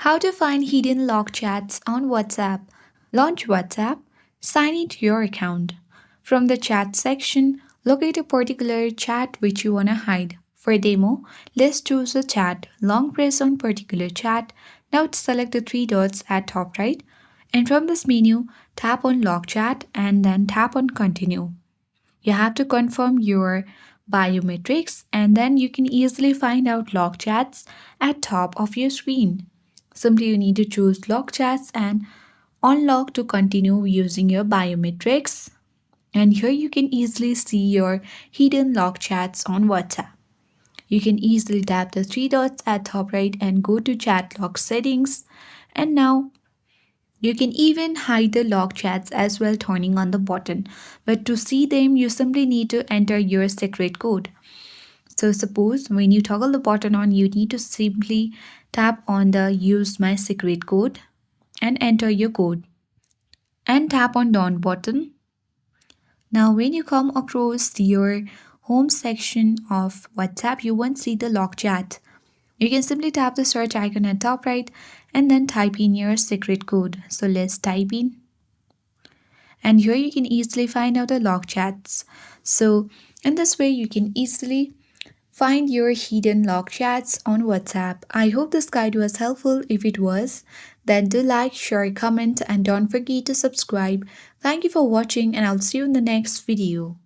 How to find hidden locked chats on WhatsApp. Launch WhatsApp, sign into your account. From the chat section, locate a particular chat which you want to hide. For demo, let's choose a chat. Long press on particular chat. Now select the three dots at top right. And from this menu, tap on lock chat and then tap on continue. You have to confirm your biometrics and then you can easily find out lock chats at top of your screen. Simply you need to choose lock chats and unlock to continue using your biometrics. And here you can easily see your hidden lock chats on WhatsApp. You can easily tap the three dots at top right and go to chat lock settings. And now you can even hide the log chats as well turning on the button. But to see them, you simply need to enter your secret code. So suppose when you toggle the button on, you need to simply tap on the use my secret code and enter your code and tap on done button. Now when you come across your home section of WhatsApp, you won't see the log chat. You can simply tap the search icon at top right and then type in your secret code. So let's type in. And here you can easily find out the log chats. So in this way you can easily find your hidden log chats on WhatsApp. I hope this guide was helpful. If it was, then do like, share, comment and don't forget to subscribe. Thank you for watching and I'll see you in the next video.